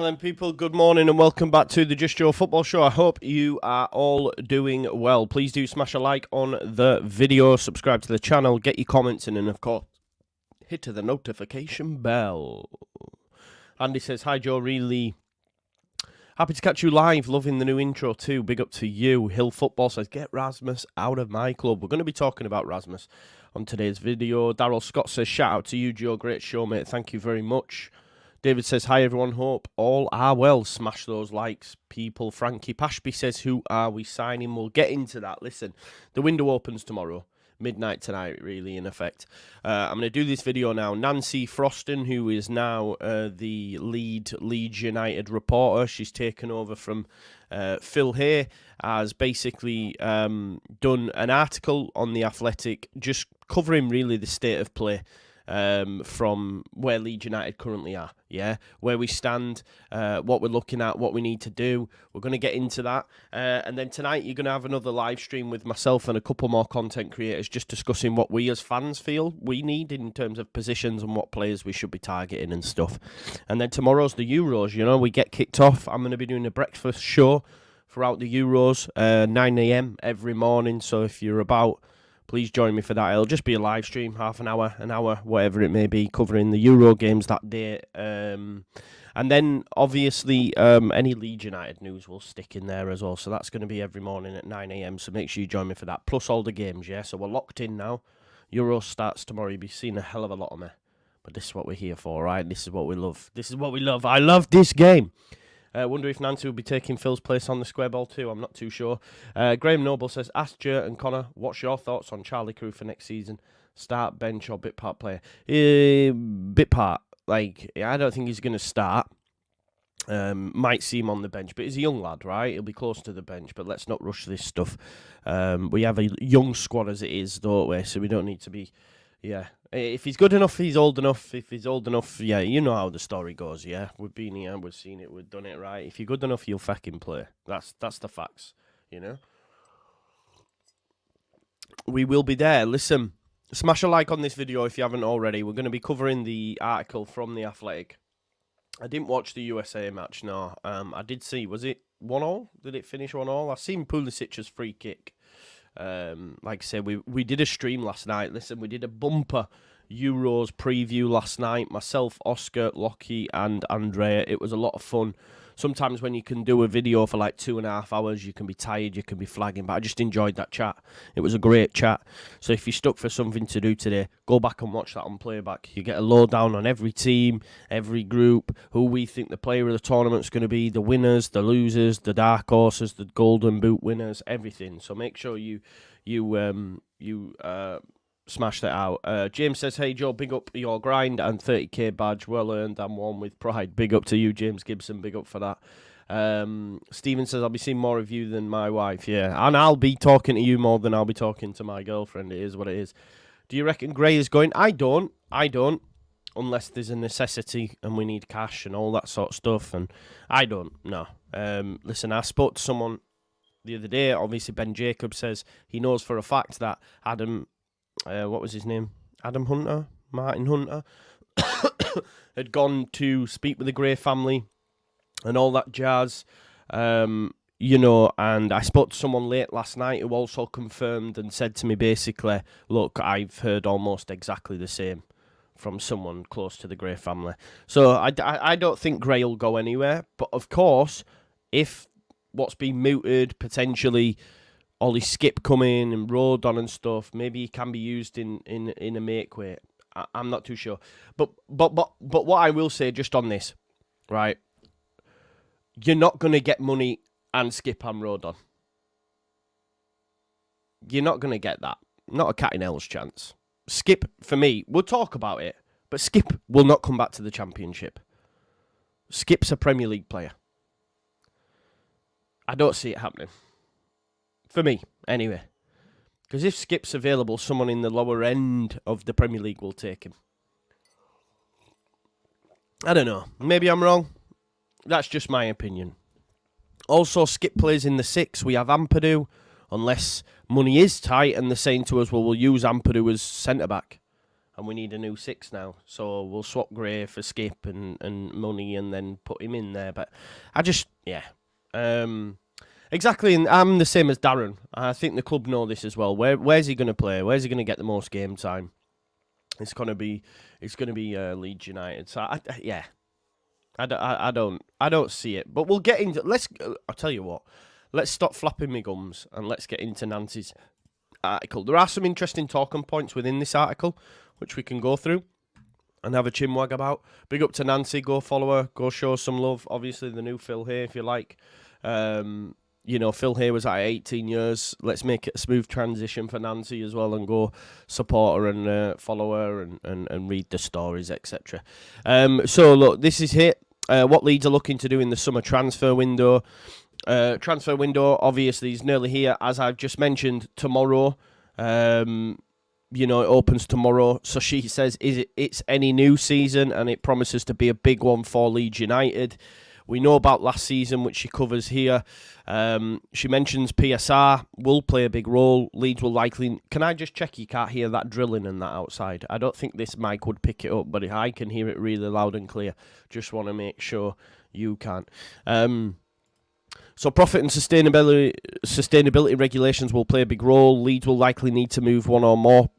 Excellent, people. Good morning and welcome back to the Just Your Football Show. I hope you are all doing well. Please do smash a like on the video, subscribe to the channel, get your comments in, and of course, hit the notification bell. Andy says, hi Joe, really happy to catch you live. Loving the new intro too. Big up to you. Hill Football says, get Rasmus out of my club. We're going to be talking about Rasmus on today's video. Daryl Scott says, shout out to you, Joe. Great show, mate. Thank you very much. David says, hi everyone, hope all are well. Smash those likes, people. Frankie Pashby says, who are we signing? We'll get into that. Listen, the window opens tomorrow. Midnight tonight, really, in effect. I'm going to do this video now. Nancy Frostan, who is now the Leeds United reporter, she's taken over from Phil Hay, has basically done an article on The Athletic, just covering really the state of play from where Leeds United currently are, where we stand, what we're looking at, what we need to do. We're going to get into that, and then tonight you're going to have another live stream with myself and a couple more content creators just discussing what we as fans feel we need in terms of positions and what players we should be targeting and stuff. And then tomorrow's the Euros, we get kicked off. I'm going to be doing a breakfast show throughout the Euros, 9 a.m. every morning, so if you're about, please join me for that. It'll just be a live stream, half an hour, whatever it may be, covering the Euro games that day. And then, obviously, any Leeds United news will stick in there as well. So that's going to be every morning at 9 a.m. So make sure you join me for that. Plus all the games, So we're locked in now. Euro starts tomorrow. You'll be seeing a hell of a lot of me. But this is what we're here for, right? This is what we love. This is what we love. I love this game. Wonder if Nancy will be taking Phil's place on the square ball too. I'm not too sure. Graham Noble says, ask Jer and Connor, what's your thoughts on Charlie Crew for next season? Start, bench, or bit part player? Bit part. I don't think he's going to start. Might see him on the bench, but he's a young lad, right? He'll be close to the bench, but let's not rush this stuff. We have a young squad as it is, don't we? So we don't need to be... If he's good enough, he's old enough. If he's old enough, you know how the story goes, We've been here, we've seen it, we've done it, right? If you're good enough, you'll fucking play. That's the facts, We will be there. Listen, smash a like on this video if you haven't already. We're going to be covering the article from The Athletic. I didn't watch the USA match, no. I did see, was it 1-1? Did it finish 1-1? I seen Pulisic's free kick. Like I said, we did a stream last night. Listen, we did a bumper Euros preview last night. Myself, Oscar, Lockie, and Andrea. It was a lot of fun. Sometimes when you can do a video for like 2.5 hours, you can be tired, you can be flagging, but I just enjoyed that chat. It was a great chat. So if you're stuck for something to do today, go back and watch that on playback. You get a lowdown on every team, every group, who we think the player of the tournament's going to be, the winners, the losers, the dark horses, the golden boot winners, everything. So make sure you smash that out. James says, hey Joe, big up your grind and 30k badge, well earned and won with pride. Big up to you, James Gibson, big up for that. Stephen says, I'll be seeing more of you than my wife, and I'll be talking to you more than I'll be talking to my girlfriend. It is what it is. Do you reckon Gray is going? I don't, unless there's a necessity and we need cash and all that sort of stuff, and I don't, no. Listen, I spoke to someone the other day, obviously Ben Jacobs says he knows for a fact that Adam... what was his name? Martin Hunter, had gone to speak with the Gray family and all that jazz, and I spoke to someone late last night who also confirmed and said to me basically, look, I've heard almost exactly the same from someone close to the Gray family. So I don't think Gray will go anywhere, but of course, if what's been mooted, potentially... Ollie Skip coming and Rodon and stuff, maybe he can be used in a make way. I'm not too sure. But what I will say just on this, right? You're not going to get money and Skip and Rodon. You're not going to get that. Not a cat in hell's chance. Skip, for me, we'll talk about it, but Skip will not come back to the Championship. Skip's a Premier League player. I don't see it happening. For me, anyway. Because if Skip's available, someone in the lower end of the Premier League will take him. I don't know. Maybe I'm wrong. That's just my opinion. Also, Skip plays in the 6. We have Ampadu. Unless money is tight and they're saying to us, well, we'll use Ampadu as centre-back. and we need a new 6 now. So we'll swap Gray for Skip and money and then put him in there. But I just, yeah. Exactly, and I'm the same as Darren. I think the club know this as well. Where's he going to play? Where's he going to get the most game time? It's going to be Leeds United. So, I don't see it. But we'll get into... I'll tell you what. Let's stop flapping my gums and let's get into Nancy's article. There are some interesting talking points within this article, which we can go through and have a chinwag about. Big up to Nancy. Go follow her. Go show some love. Obviously, the new Phil here, if you like. Phil here was at 18 years. Let's make it a smooth transition for Nancy as well and go support her and follow her and read the stories, etc. So, look, this is it. What Leeds are looking to do in the summer transfer window. Transfer window, obviously, is nearly here, as I've just mentioned, tomorrow. It opens tomorrow. So she says it's any new season, and it promises to be a big one for Leeds United. We know about last season, which she covers here. She mentions PSR will play a big role. Leeds will likely... Can I just check you can't hear that drilling and that outside? I don't think this mic would pick it up, but I can hear it really loud and clear. Just want to make sure you can. So profit and sustainability regulations will play a big role. Leeds will likely need to move one or more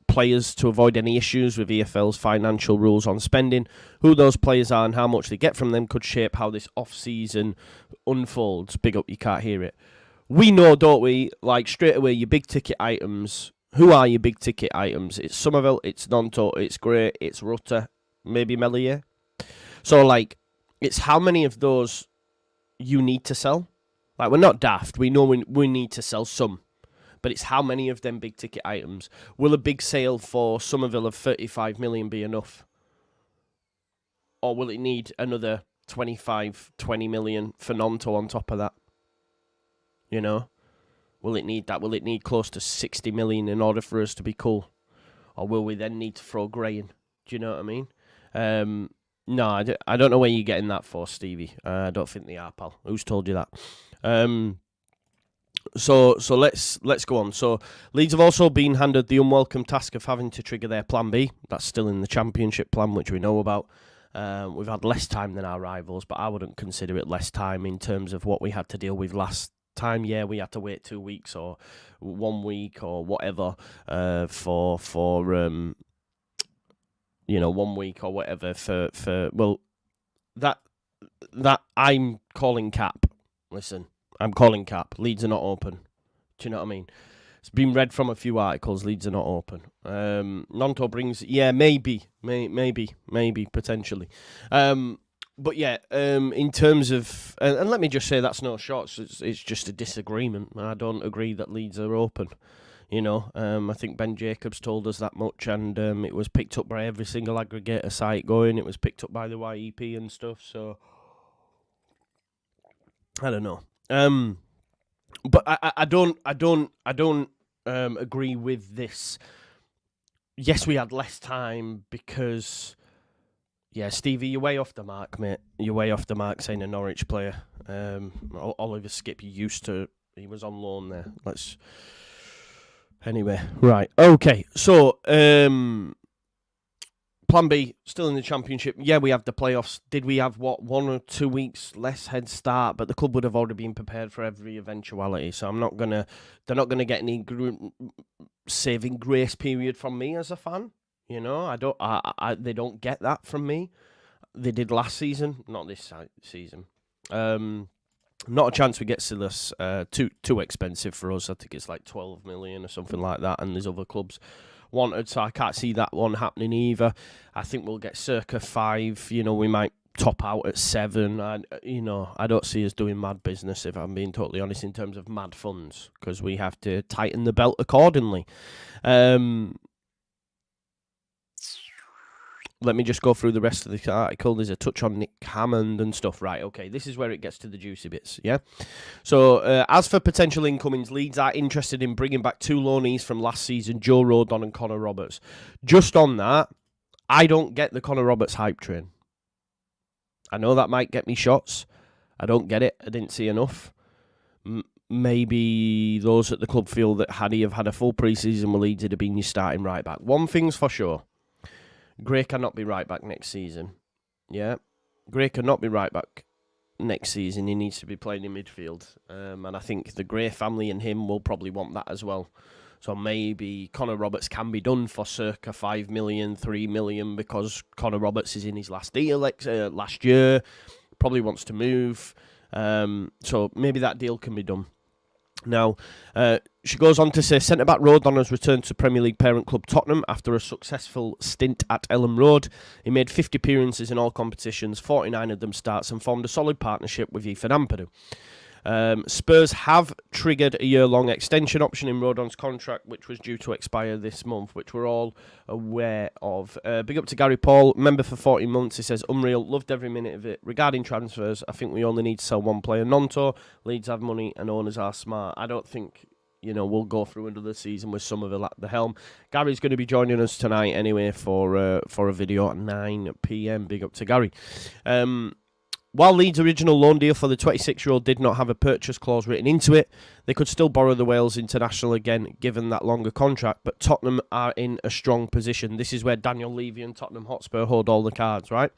players to avoid any issues with EFL's financial rules on spending. Who those players are and how much they get from them could shape how this off-season unfolds. Big up, you can't hear it. We know, don't we, like straight away, your big-ticket items. Who are your big-ticket items? It's Somerville, it's Nonto, it's Gray, it's Rutter, maybe Melier. So, like, it's how many of those you need to sell. Like, we're not daft. We know we need to sell some. But it's how many of them big-ticket items. Will a big sale for Somerville of 35 million be enough? Or will it need another 25, 20 million for Nonto on top of that? You know? Will it need that? Will it need close to 60 million in order for us to be cool? Or will we then need to throw Gray in? Do you know what I mean? No, I don't know where you're getting that for, Stevie. I don't think they are, pal. Who's told you that? So let's go on. So Leeds have also been handed the unwelcome task of having to trigger their Plan B. That's still in the Championship plan, which we know about. We've had less time than our rivals, but I wouldn't consider it less time in terms of what we had to deal with last time. Yeah, we had to wait 2 weeks or 1 week or whatever for 1 week or whatever for that I'm calling cap. Listen, I'm calling cap. Leeds are not open. Do you know what I mean? It's been read from a few articles. Leeds are not open. Nonto brings, maybe, potentially. But yeah, in terms of, and let me just say that's no shots. It's just a disagreement. I don't agree that Leeds are open. I think Ben Jacobs told us that much, and it was picked up by every single aggregator site going. It was picked up by the YEP and stuff. So I don't know. But I don't agree with this. Yes, we had less time because, Stevie, you're way off the mark, mate. You're way off the mark saying a Norwich player. Oliver Skip, he was on loan there. Anyway, right, okay. So, Plan B, still in the Championship. Yeah, we have the playoffs. Did we have, 1 or 2 weeks less head start? But the club would have already been prepared for every eventuality. So they're not gonna get any saving grace period from me as a fan. They don't get that from me. They did last season, not this season. Not a chance we get Silas. Too expensive for us. I think it's like 12 million or something like that. And there's other clubs wanted, so I can't see that one happening either. I think we'll get circa 5. We might top out at 7. I don't see us doing mad business, if I'm being totally honest, in terms of mad funds, because we have to tighten the belt accordingly. Let me just go through the rest of the article. There's a touch on Nick Hammond and stuff. Right, okay, this is where it gets to the juicy bits, yeah? So, as for potential incomings, Leeds are interested in bringing back 2 loanees from last season, Joe Rodon and Connor Roberts. Just on that, I don't get the Connor Roberts hype train. I know that might get me shots. I don't get it. I didn't see enough. Maybe those at the club feel that had he have had a full pre-season with Leeds, it'd have been your starting right back. One thing's for sure. Gray cannot be right back next season. Yeah, Gray cannot be right back next season. He needs to be playing in midfield. And I think the Gray family and him will probably want that as well. So maybe Connor Roberts can be done for circa 5 million, 3 million, because Connor Roberts is in his last deal last year. Probably wants to move. So maybe that deal can be done. Now, she goes on to say, centre-back Rodon has returned to Premier League parent club Tottenham after a successful stint at Elland Road. He made 50 appearances in all competitions, 49 of them starts, and formed a solid partnership with Ethan Ampadu. Spurs have triggered a year-long extension option in Rodon's contract, which was due to expire this month, which we're all aware of. Big up to Gary Paul, member for 14 months. He says, unreal, loved every minute of it. Regarding transfers, I think we only need to sell one player. Non-tour, Leeds have money and owners are smart. I don't think, we'll go through another season with Somerville at the helm. Gary's going to be joining us tonight anyway for a video at 9 p.m. Big up to Gary. While Leeds' original loan deal for the 26-year-old did not have a purchase clause written into it, they could still borrow the Wales international again, given that longer contract, but Tottenham are in a strong position. This is where Daniel Levy and Tottenham Hotspur hold all the cards, right?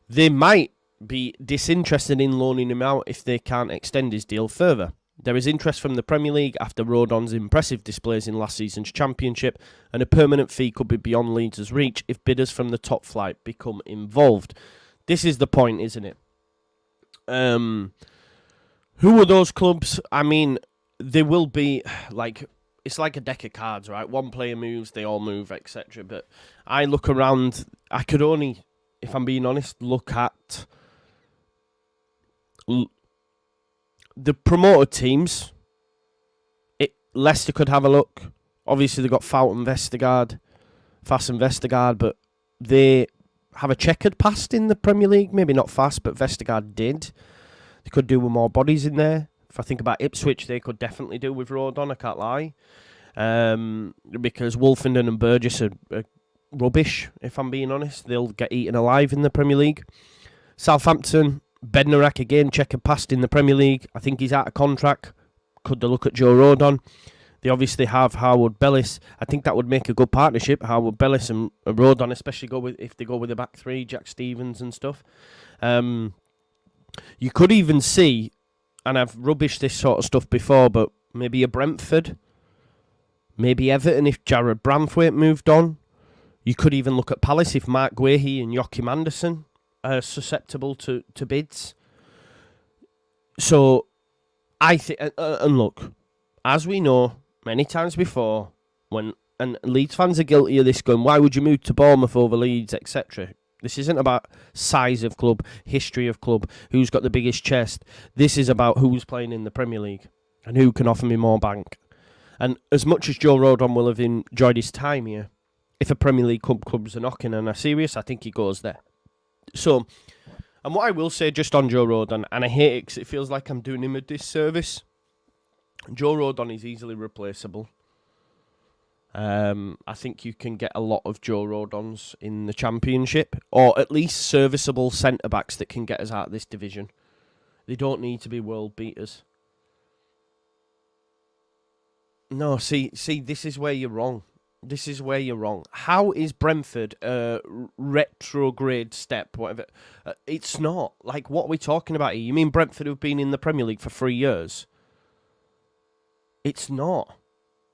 They might be disinterested in loaning him out if they can't extend his deal further. There is interest from the Premier League after Rodon's impressive displays in last season's championship, and a permanent fee could be beyond Leeds' reach if bidders from the top flight become involved. This is the point, isn't it? Who are those clubs? I mean, they will be it's like a deck of cards, right? One player moves, they all move, etc. But I look around, I could only, if I'm being honest, look at the promoted teams. Leicester could have a look. Obviously, they've got Fass and Vestergaard, but they have a checkered past in the Premier League. Maybe not Fass, but Vestergaard did. They could do with more bodies in there. If I think about Ipswich, they could definitely do with Rodon, I can't lie. Because Wolfenden and Burgess are rubbish, if I'm being honest. They'll get eaten alive in the Premier League. Southampton, Bednarek again, checkered past in the Premier League. I think he's out of contract. Could they look at Joe Rodon? They obviously have Howard Bellis. I think that would make a good partnership. Howard Bellis and Rodon, especially if they go with the back three, Jack Stevens and stuff. You could even see, and I've rubbished this sort of stuff before, but maybe a Brentford, maybe Everton if Jared Branthwaite moved on. You could even look at Palace if Mark Guehi and Joachim Anderson are susceptible to bids. So, I think, and look, as we know, many times before, and Leeds fans are guilty of this, going, why would you move to Bournemouth over Leeds, etc. This isn't about size of club, history of club, who's got the biggest chest. This is about who's playing in the Premier League and who can offer me more bank. And as much as Joe Rodon will have enjoyed his time here, if a Premier League clubs are knocking and are serious, I think he goes there. So, and what I will say just on Joe Rodon, and I hate it because it feels like I'm doing him a disservice, Joe Rodon is easily replaceable. I think you can get a lot of Joe Rodons in the Championship, or at least serviceable centre-backs that can get us out of this division. They don't need to be world beaters. No, see, this is where you're wrong. This is where you're wrong. How is Brentford a retrograde step, whatever? It's not. Like, what are we talking about here? You mean Brentford who've been in the Premier League for 3 years? It's not.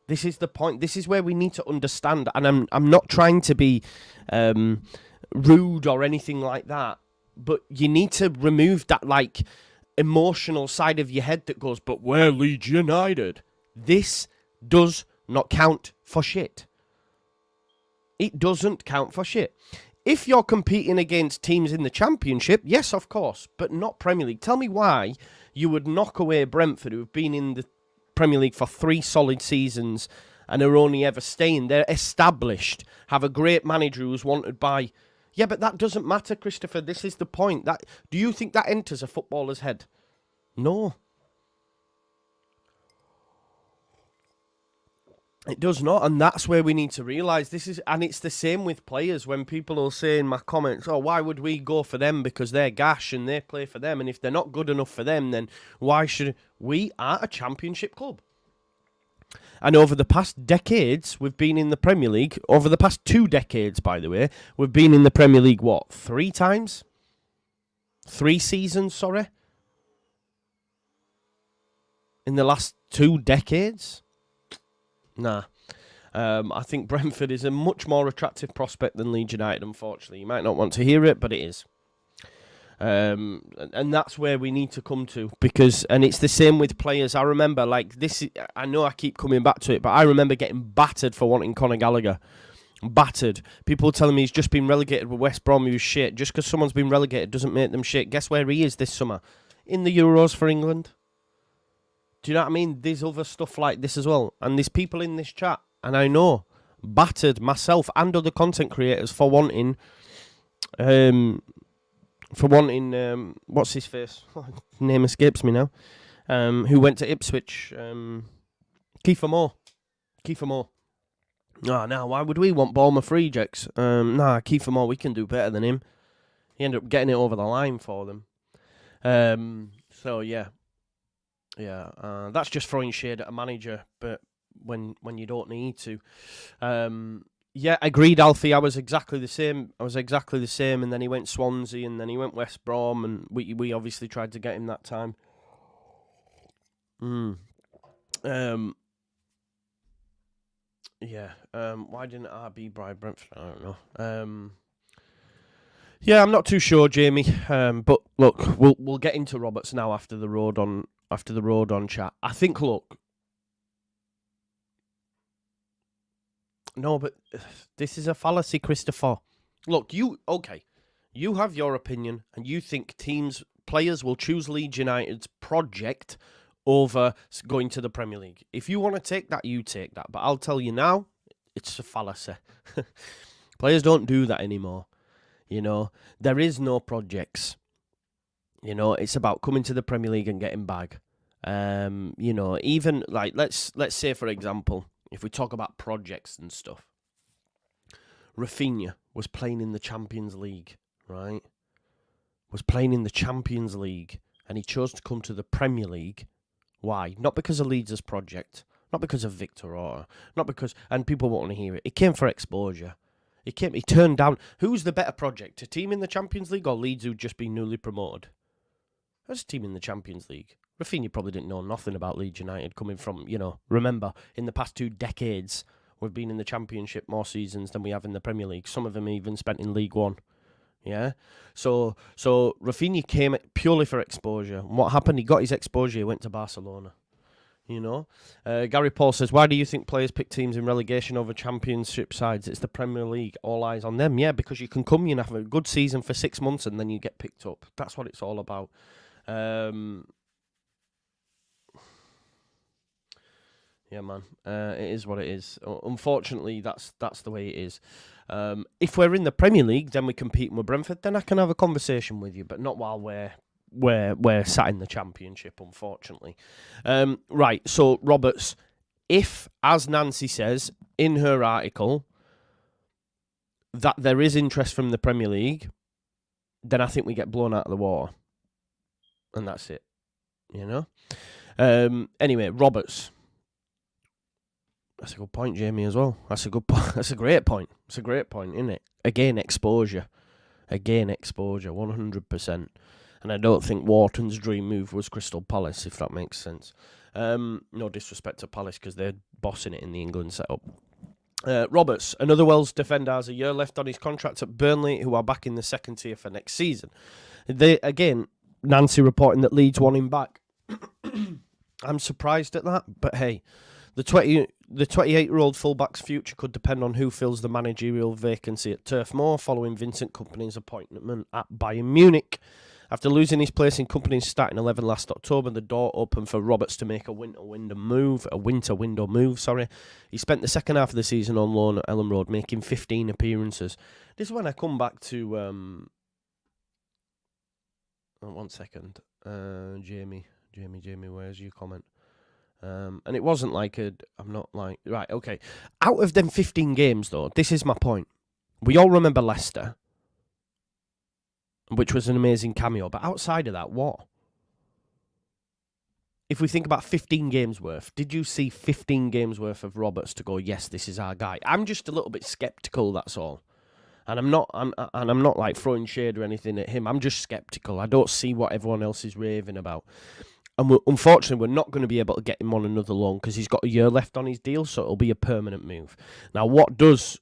This is the point. This is where we need to understand. And I'm not trying to be rude or anything like that. But you need to remove that, like, emotional side of your head that goes, but we're Leeds United. This does not count for shit. It doesn't count for shit. If you're competing against teams in the Championship, yes, of course, but not Premier League. Tell me why you would knock away Brentford, who have been in the Premier League for 3 solid seasons and are only ever staying. They're established, have a great manager who's wanted by... Yeah, but that doesn't matter, Christopher. This is the point. Do you think that enters a footballer's head? No. It does not, and that's where we need to realise this is, and it's the same with players. When people will say in my comments, oh, why would we go for them because they're gash and they play for them, and if they're not good enough for them, then why should we are a Championship club? And over the past decades, we've been in the Premier League. Over the past 2 decades, by the way, we've been in the Premier League, what, 3 times? 3 seasons, sorry? In the last 2 decades? Nah. I think Brentford is a much more attractive prospect than Leeds United, unfortunately. You might not want to hear it, but it is. And that's where we need to come to, and it's the same with players. I remember, I know I keep coming back to it, but I remember getting battered for wanting Conor Gallagher. Battered. People telling me he's just been relegated with West Brom, he was shit. Just because someone's been relegated doesn't make them shit. Guess where he is this summer? In the Euros for England. Do you know what I mean? There's other stuff like this as well. And there's people in this chat, and I know, battered myself and other content creators for wanting... what's his face? Name escapes me now. Who went to Ipswich? Kiefer Moore. Now why would we want Bournemouth rejects? Kiefer Moore, we can do better than him. He ended up getting it over the line for them. That's just throwing shade at a manager, but when you don't need to. Yeah, agreed, Alfie. I was exactly the same. And then he went Swansea, and then he went West Brom, and we obviously tried to get him that time. Why didn't RB bribe Brentford? I don't know. I'm not too sure, Jamie. But look, we'll get into Roberts now after the road on chat. I think, look. No, but this is a fallacy, Christopher. Look, you have your opinion, and you think players will choose Leeds United's project over going to the Premier League. If you want to take that, you take that. But I'll tell you now, it's a fallacy. Players don't do that anymore. You know, there is no projects. You know, it's about coming to the Premier League and getting bag. Even like let's say, for example, if we talk about projects and stuff, Rafinha was playing in the Champions League, right? Was playing in the Champions League, and he chose to come to the Premier League. Why? Not because of Leeds' project, not because of Victor Orta, not because, and people won't want to hear it. It came for exposure. He turned down. Who's the better project? A team in the Champions League or Leeds who'd just been newly promoted? There's a team in the Champions League. Rafinha probably didn't know nothing about Leeds United coming from, remember, in the past 2 decades, we've been in the Championship more seasons than we have in the Premier League. Some of them even spent in League One. Yeah? So Rafinha came purely for exposure. And what happened? He got his exposure. He went to Barcelona. Gary Paul says, why do you think players pick teams in relegation over Championship sides? It's the Premier League. All eyes on them. Yeah, because you can come and have a good season for 6 months and then you get picked up. That's what it's all about. Yeah, man. It is what it is. Unfortunately, that's the way it is. If we're in the Premier League, then we're competing with Brentford, then I can have a conversation with you, but not while we're sat in the Championship, unfortunately. Right, so, Roberts, if, as Nancy says in her article, that there is interest from the Premier League, then I think we get blown out of the water. And that's it. Anyway, Roberts. That's a good point, Jamie, as well. That's a good point. That's a great point. It's a great point, isn't it? Again, exposure. 100%. And I don't think Wharton's dream move was Crystal Palace, if that makes sense. No disrespect to Palace, because they're bossing it in the England setup. Roberts, another Welsh defender, has a year left on his contract at Burnley, who are back in the second tier for next season. Again, Nancy reporting that Leeds want him back. I'm surprised at that, but hey, the 28-year-old fullback's future could depend on who fills the managerial vacancy at Turf Moor following Vincent Kompany's appointment at Bayern Munich. After losing his place in Kompany's starting 11 last October, the door opened for Roberts to make a winter window move. He spent the second half of the season on loan at Elland Road, making 15 appearances. This is when I come back to... one second. Jamie, where's your comment? And it wasn't like I'm not like... Right, okay. Out of them 15 games, though, this is my point. We all remember Leicester, which was an amazing cameo. But outside of that, what? if we think about 15 games worth, did you see 15 games worth of Roberts to go, yes, this is our guy? I'm just a little bit sceptical, that's all. And I'm not like throwing shade or anything at him. I'm just sceptical. I don't see what everyone else is raving about. And unfortunately, we're not going to be able to get him on another loan because he's got a year left on his deal, so it'll be a permanent move. Now, what does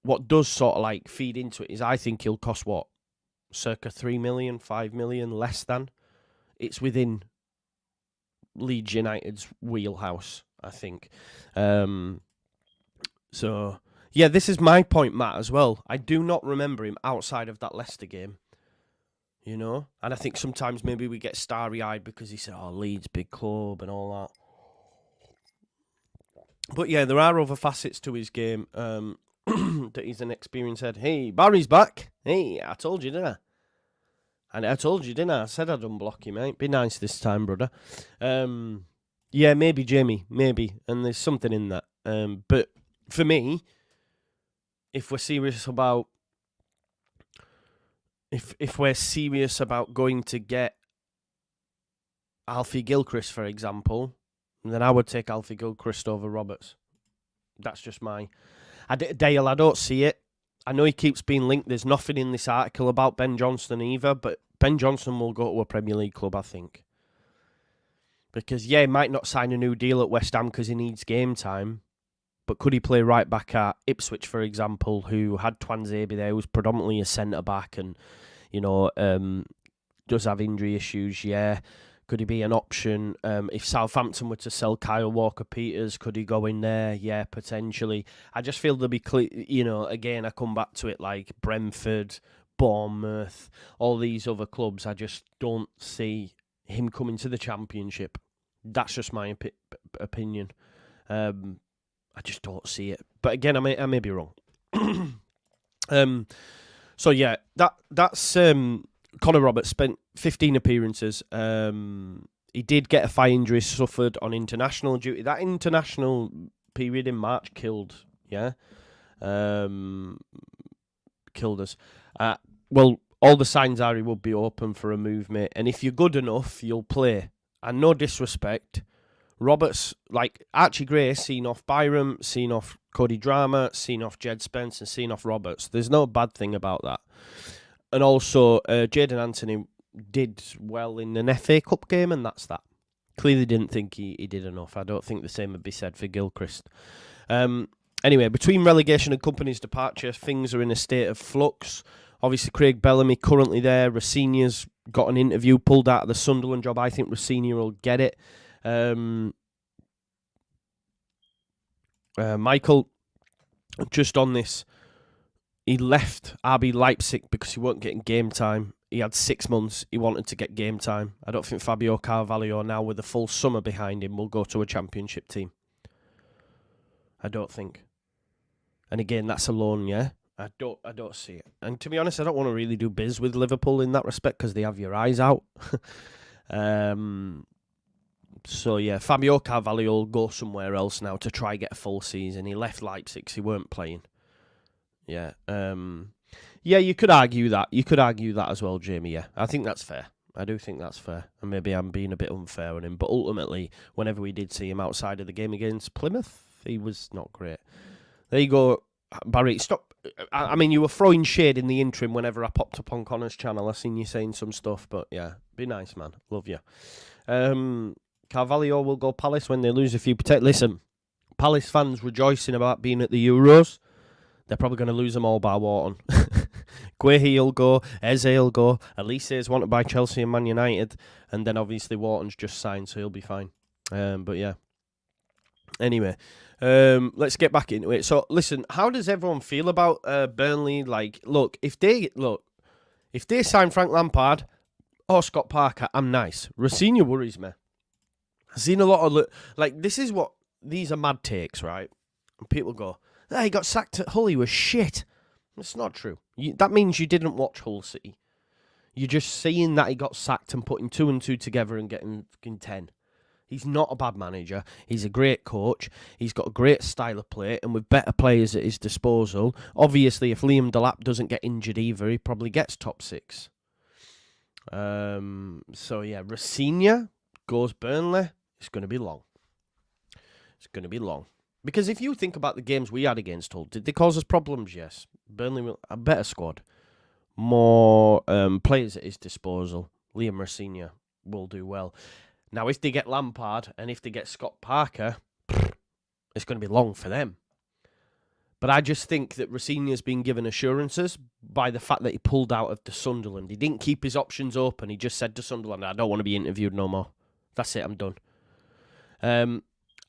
sort of like feed into it is I think he'll cost what? Circa 3 million, 5 million, less than. It's within Leeds United's wheelhouse, I think. So, yeah, this is my point, Matt, as well. I do not remember him outside of that Leicester game, you know? And I think sometimes maybe we get starry-eyed because he said, oh, Leeds, big club and all that. But, yeah, there are other facets to his game that he's an experienced head. Hey, Barry's back. Hey, I told you, didn't I? And I told you, didn't I? I said I'd unblock you, mate. Be nice this time, brother. Yeah, maybe, Jamie. Maybe. And there's something in that. But for me, if we're serious about... If we're serious about going to get Alfie Gilchrist, for example, then I would take Alfie Gilchrist over Roberts. That's just my... Dale, I don't see it. I know he keeps being linked. There's nothing in this article about Ben Johnson either, but Ben Johnson will go to a Premier League club, I think. Because, yeah, he might not sign a new deal at West Ham because he needs game time, but could he play right back at Ipswich, for example, who had Twanzebe there, who's predominantly a centre-back and, you know, does have injury issues, yeah. Could he be an option? If Southampton were to sell Kyle Walker-Peters, could he go in there? Yeah, potentially. I just feel there'll be, you know, again, I come back to it like Brentford, Bournemouth, all these other clubs. I just don't see him coming to the Championship. That's just my opinion. I just don't see it. But again, I may be wrong. So yeah, that's Connor Roberts spent 15 appearances. He did get a thigh injury suffered on international duty. That international period in March killed us. Well, all the signs are he would be open for a move, mate. And if you're good enough, you'll play. And no disrespect, Roberts, like Archie Gray, seen off Byram, seen off Cody Drama, seen off Jed Spence, and seen off Roberts. There's no bad thing about that. And also, Jadon Anthony did well in an FA Cup game, and that's that. Clearly didn't think he did enough. I don't think the same would be said for Gilchrist. Anyway, between relegation and Kompany's departure, things are in a state of flux. Obviously, Craig Bellamy currently there. Rosenior's got an interview pulled out of the Sunderland job. I think Rosenior will get it. Michael, just on this, he left RB Leipzig because he wasn't getting game time. He had 6 months. He wanted to get game time. I don't think Fabio Carvalho, now with a full summer behind him, will go to a Championship team. I don't think. And again, that's a loan, yeah? I don't see it. And to be honest, I don't want to really do biz with Liverpool in that respect because they have your eyes out. So yeah, Fabio Carvalho will go somewhere else now to try get a full season. He left Leipzig, so he weren't playing. Yeah. Yeah, you could argue that. You could argue that as well, Jamie, yeah. I think that's fair. I do think that's fair. And maybe I'm being a bit unfair on him. But ultimately, whenever we did see him outside of the game against Plymouth, he was not great. There you go, Barry. Stop. I mean, you were throwing shade in the interim whenever I popped up on Connor's channel. I seen you saying some stuff, but yeah, be nice, man. Love you. Carvalho will go Palace when they lose a few. Listen, Palace fans rejoicing about being at the Euros. They're probably going to lose them all by Wharton. Guehi will go, Eze will go, Elise is wanted by Chelsea and Man United, and then obviously Wharton's just signed, so he'll be fine. But yeah. Anyway, let's get back into it. So listen, how does everyone feel about Burnley? Like, look, if they sign Frank Lampard or Scott Parker, I'm nice. Rosenior worries me. I've seen a lot of these are mad takes, right? And people go, he got sacked at Hull, he was shit. It's not true. That means you didn't watch Hull City. You're just seeing that he got sacked and putting 2 and 2 together and getting 10. He's not a bad manager. He's a great coach. He's got a great style of play, and with better players at his disposal. Obviously, if Liam Delap doesn't get injured either, he probably gets top 6. So yeah, Rosenior, goes Burnley, it's going to be long. It's going to be long. Because if you think about the games we had against Hull, did they cause us problems? Yes. Burnley will a better squad. More players at his disposal. Liam Rosenior will do well. Now, if they get Lampard and if they get Scott Parker, it's going to be long for them. But I just think that Rosenior's been given assurances by the fact that he pulled out of the Sunderland. He didn't keep his options open. He just said to Sunderland, I don't want to be interviewed no more. That's it, I'm done.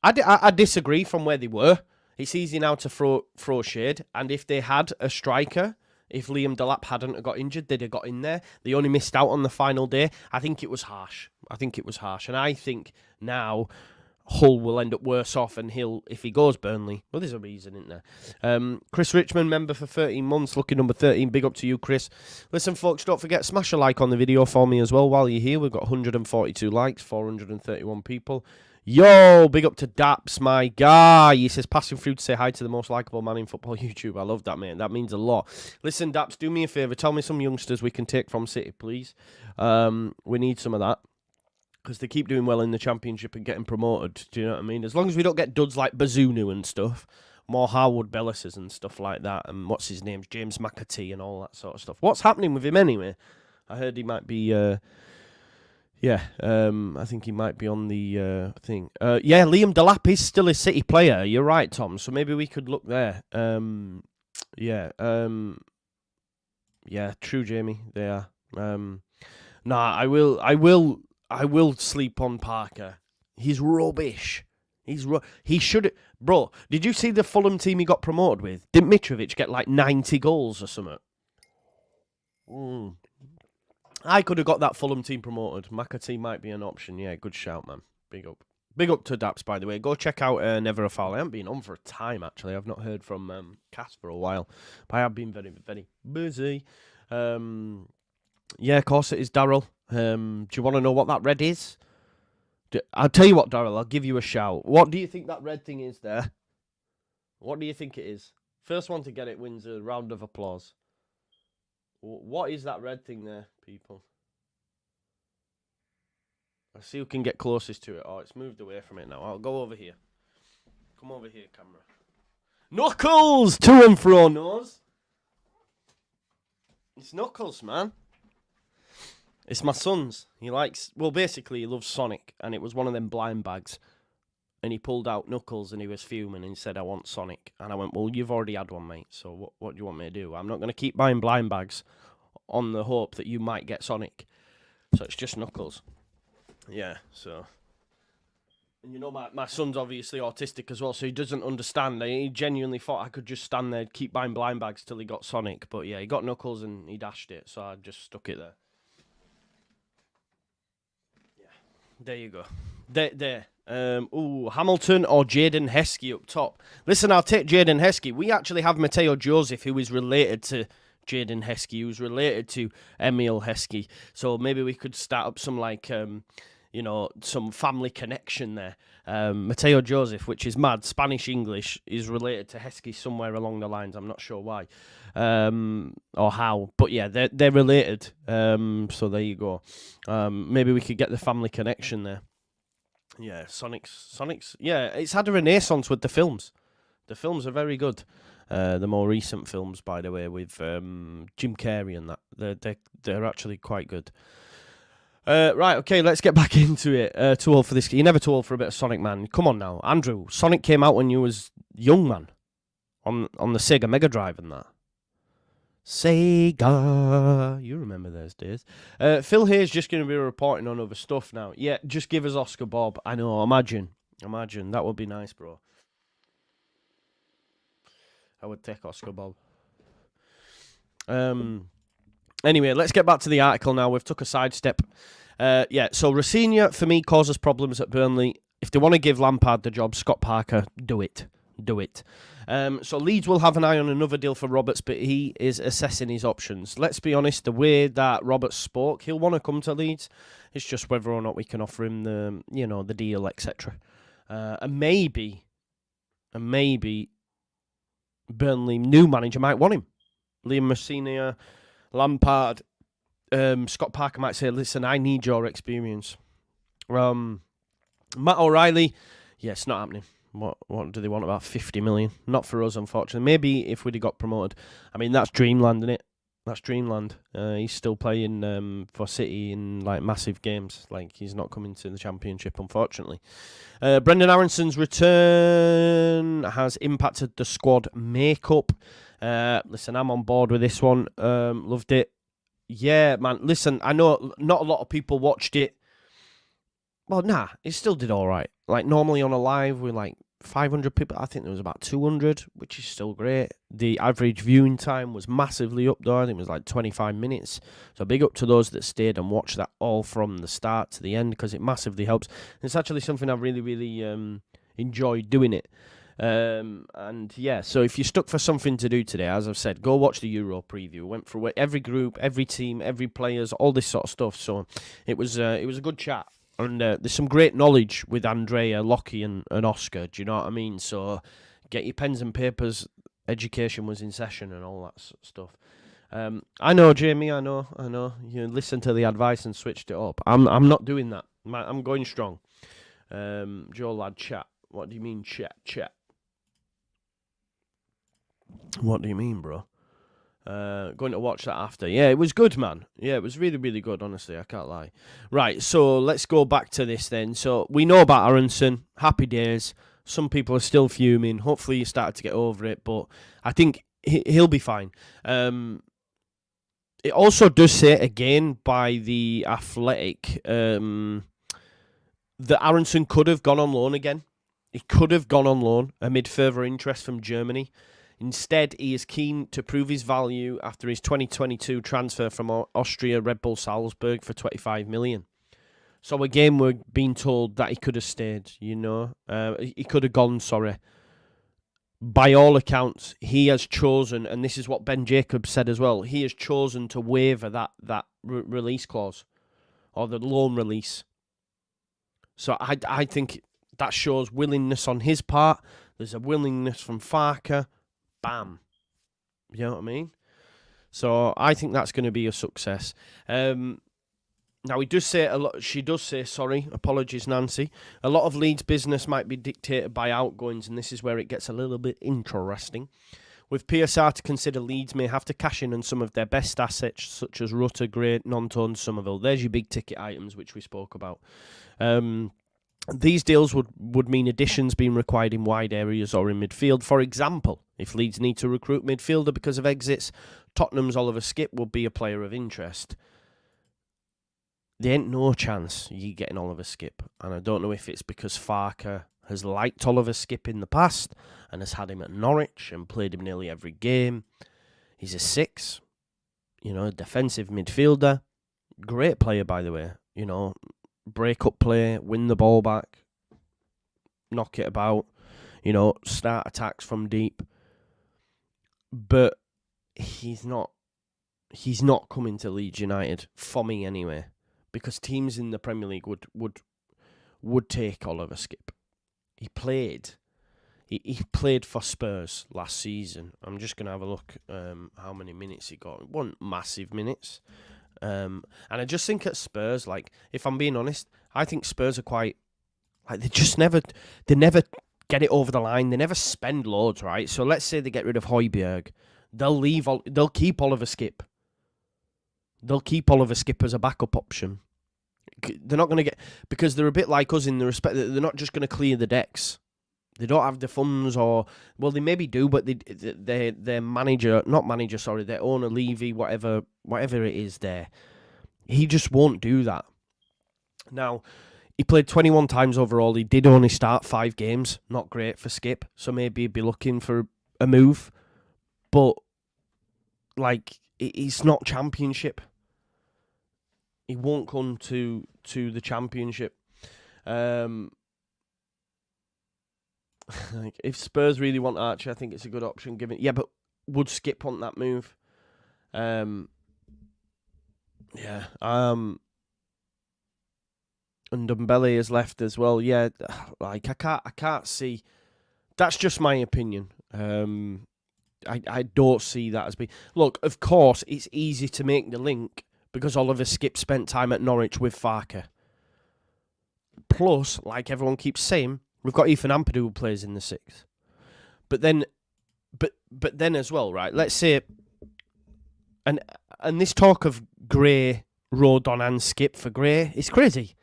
I disagree from where they were. It's easy now to throw shade. And if they had a striker, if Liam Delap hadn't got injured, they'd have got in there. They only missed out on the final day. I think it was harsh. And I think now Hull will end up worse off, and if he goes Burnley, well, there's a reason, isn't there? Chris Richmond, member for 13 months, lucky number 13. Big up to you, Chris. Listen, folks, don't forget, smash a like on the video for me as well while you're here. We've got 142 likes, 431 people. Yo, big up to Daps, my guy. He says, passing through to say hi to the most likeable man in football YouTube. I love that, mate. That means a lot. Listen, Daps, do me a favour. Tell me some youngsters we can take from City, please. We need some of that, because they keep doing well in the Championship and getting promoted. Do you know what I mean? As long as we don't get duds like Bazunu and stuff, more Harwood Bellises and stuff like that, and what's his name, James McAtee and all that sort of stuff. What's happening with him anyway? I heard he might be... I think he might be on the thing. Liam Delap is still a City player. You're right, Tom. So maybe we could look there. True, Jamie. They are. I will sleep on Parker. He's rubbish. He should... Bro, did you see the Fulham team he got promoted with? Didn't Mitrovic get like 90 goals or something? I could have got that Fulham team promoted. McAtee might be an option. Yeah, good shout, man. Big up. Big up to Daps, by the way. Go check out Never a Foul. I haven't been on for a time, actually. I've not heard from Cass for a while. But I have been very, very busy. Of course it is, Daryl. Do you want to know what that red is? I'll tell you what, Daryl. I'll give you a shout. What do you think that red thing is there? What do you think it is? First one to get it wins a round of applause. What is that red thing there, people? Let's see who can get closest to it. Oh, it's moved away from it now. I'll go over here. Come over here, camera. Knuckles! To and fro, nose. It's Knuckles, man. It's my son's. He loves Sonic, and it was one of them blind bags. And he pulled out Knuckles, and he was fuming, and he said, I want Sonic. And I went, well, you've already had one, mate, so what do you want me to do? I'm not going to keep buying blind bags on the hope that you might get Sonic. So it's just Knuckles. Yeah, so... And you know, my son's obviously autistic as well, so he doesn't understand. He genuinely thought I could just stand there and keep buying blind bags till he got Sonic. But yeah, he got Knuckles and he dashed it, so I just stuck it there. Yeah, there you go. There. Hamilton or Jaden Heskey up top. Listen, I'll take Jaden Heskey. We actually have Matteo Joseph, who is related to Jaden Heskey, who's related to Emil Heskey. So maybe we could start up some some family connection there. Matteo Joseph, which is mad, Spanish-English, is related to Heskey somewhere along the lines. I'm not sure why or how. But yeah, they're related. So there you go. Maybe we could get the family connection there. Yeah, Sonic's. Yeah, it's had a renaissance with the films. The films are very good. The more recent films, by the way, with Jim Carrey and that, they're actually quite good. Right, okay, let's get back into it. Too old for this. You're never too old for a bit of Sonic, man. Come on now, Andrew. Sonic came out when you was young, man, on the Sega Mega Drive and that. Sega, you remember those days. Phil Hayes just going to be reporting on other stuff now. Yeah, just give us Oscar Bob. I know, imagine, that would be nice, bro. I would take Oscar Bob. Anyway, let's get back to the article now. We've took a sidestep. So Rosenior, for me, causes problems at Burnley. If they want to give Lampard the job, Scott Parker, do it. So Leeds will have an eye on another deal for Roberts, but he is assessing his options. Let's be honest, the way that Roberts spoke, he'll want to come to Leeds. It's just whether or not we can offer him the deal, etc. And maybe Burnley new manager might want him. Liam Rosenior, Lampard, Scott Parker might say, listen, I need your experience. Matt O'Reilly, yeah, it's not happening. What do they want, about 50 million? Not for us, unfortunately. Maybe if we'd have got promoted. I mean, that's dreamland, isn't it? That's dreamland. He's still playing for City in like massive games. Like, he's not coming to the Championship, unfortunately. Brendan Aaronson's return has impacted the squad makeup. Listen, I'm on board with this one. Loved it. Yeah, man. Listen, I know not a lot of people watched it. Well, nah, it still did all right. Like, normally on a live with like 500 people, I think there was about 200, which is still great. The average viewing time was massively up, though. I think it was like 25 minutes. So big up to those that stayed and watched that all from the start to the end, because it massively helps. It's actually something I've really, really enjoyed doing it. And yeah, so if you're stuck for something to do today, as I've said, go watch the Euro preview. Went through every group, every team, every players, all this sort of stuff. So it was a good chat. And there's some great knowledge with Andrea, Lockie, and Oscar. Do you know what I mean? So get your pens and papers. Education was in session and all that stuff. I know, Jamie. I know. You listened to the advice and switched it up. I'm not doing that. I'm going strong. Joe lad, chat. What do you mean, chat? What do you mean, bro? Going to watch that after. Yeah, it was good, man. Yeah, it was really, really good, honestly. I can't lie. Right, so let's go back to this then. So we know about Aaronson. Happy days. Some people are still fuming. Hopefully you started to get over it, but I think he'll be fine. It also does say again by The Athletic that Aaronson could have gone on loan again. He could have gone on loan amid further interest from Germany. Instead, he is keen to prove his value after his 2022 transfer from Austria Red Bull Salzburg for 25 million. So again, we're being told that he could have stayed, you know. He could have gone, sorry. By all accounts, he has chosen, and this is what Ben Jacobs said as well, he has chosen to waiver that release clause, or the loan release. So I think that shows willingness on his part. There's a willingness from Farke. Bam. You know what I mean? So I think that's going to be a success. Now, he does say a lot. She does say, sorry, apologies, Nancy. A lot of Leeds business might be dictated by outgoings, and this is where it gets a little bit interesting. With PSR to consider, Leeds may have to cash in on some of their best assets, such as Rutter, Gray, Nonton, Somerville. There's your big ticket items, which we spoke about. These deals would mean additions being required in wide areas or in midfield. For example, if Leeds need to recruit midfielder because of exits, Tottenham's Oliver Skipp would be a player of interest. There ain't no chance you getting Oliver Skipp. And I don't know if it's because Farke has liked Oliver Skipp in the past and has had him at Norwich and played him nearly every game. He's a 6, you know, defensive midfielder. Great player, by the way. You know, break up play, win the ball back, knock it about, you know, start attacks from deep. But he's not coming to Leeds United, for me anyway, because teams in the Premier League would take Oliver Skipp. He played for Spurs last season. I'm just going to have a look how many minutes he got. It wasn't massive minutes. And I just think at Spurs, like, if I'm being honest, I think Spurs are quite, like, they never get it over the line. They never spend loads, right? So let's say they get rid of Højbjerg. They'll keep Oliver Skipp. They'll keep Oliver Skipp as a backup option. They're not going to get, because they're a bit like us in the respect that they're not just going to clear the decks. They don't have the funds, or, well, they maybe do, but their their owner, Levy, whatever it is there, he just won't do that. Now, he played 21 times overall. He did only start 5 games. Not great for Skipp, so maybe he'd be looking for a move. But, like, it's not Championship. He won't come to the Championship. Like, if Spurs really want Archer, I think it's a good option. Yeah, but would Skipp want that move? Yeah. And Ndombele has left as well. Yeah, like I can't see. That's just my opinion. I don't see that as being. Look, of course, it's easy to make the link because Oliver Skipp spent time at Norwich with Farke. Plus, like everyone keeps saying, we've got Ethan Ampadu who plays in the 6. But then as well, right? Let's say, and this talk of Gray, Rodon, and Skip for Gray, it's crazy.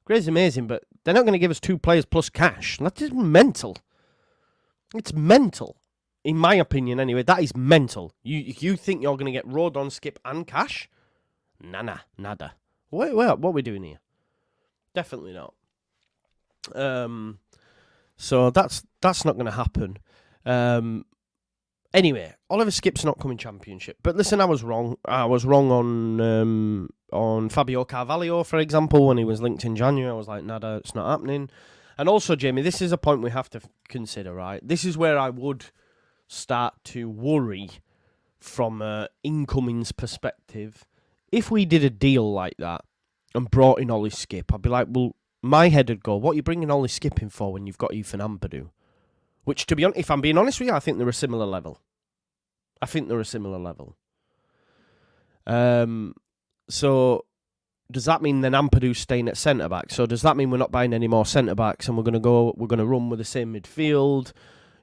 Gray's amazing, but they're not going to give us 2 players plus cash. That is mental. It's mental, in my opinion. Anyway, that is mental. You think you're going to get Rodon, Skip, and cash? Nada. What are we doing here? Definitely not. So that's not going to happen. Anyway, Oliver Skip's not coming Championship. But listen, I was wrong. I was wrong on Fabio Carvalho, for example, when he was linked in January. I was like, nada, it's not happening. And also, Jamie, this is a point we have to consider, right? This is where I would start to worry from an incomings perspective. If we did a deal like that and brought in Ollie Skip, I'd be like, well, my head would go, what are you bringing Ollie Skip in for when you've got Ethan Ampadu? Which, to be honest, if I'm being honest with you, I think they're a similar level. So, does that mean then Ampadu's staying at centre-back? So, does that mean we're not buying any more centre-backs and we're going to run with the same midfield?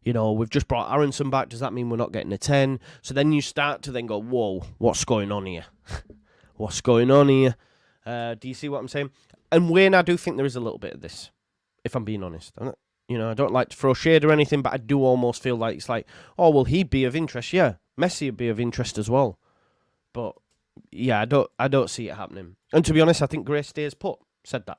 You know, we've just brought Aaronson back. Does that mean we're not getting a 10? So then you start to then go, whoa, what's going on here? What's going on here? Do you see what I'm saying? And Wayne, I do think there is a little bit of this, if I'm being honest. I don't like to throw shade or anything, but I do almost feel like it's like, oh, well, he'd be of interest. Yeah, Messi would be of interest as well. But, yeah, I don't see it happening. And to be honest, I think Gray stays put. Said that,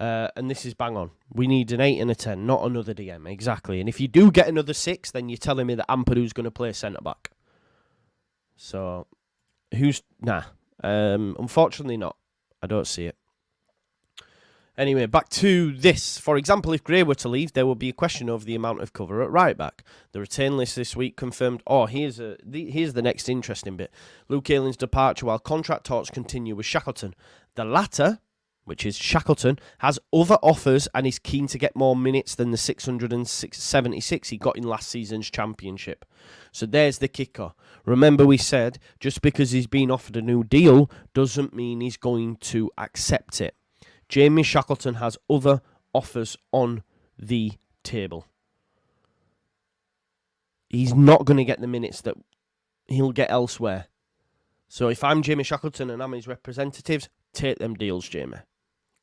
and this is bang on. We need an 8 and a 10, not another DM. Exactly. And if you do get another 6, then you're telling me that Ampadu's going to play centre-back. So, unfortunately not. I don't see it. Anyway, back to this. For example, if Gray were to leave, there would be a question over the amount of cover at right back. The return list this week confirmed. Oh, here's the next interesting bit. Luke Ayling's departure while contract talks continue with Shackleton. The latter, which is Shackleton, has other offers and is keen to get more minutes than the 676 he got in last season's championship. So there's the kicker. Remember we said, just because he's been offered a new deal doesn't mean he's going to accept it. Jamie Shackleton has other offers on the table. He's not going to get the minutes that he'll get elsewhere. So if I'm Jamie Shackleton and I'm his representatives, take them deals, Jamie.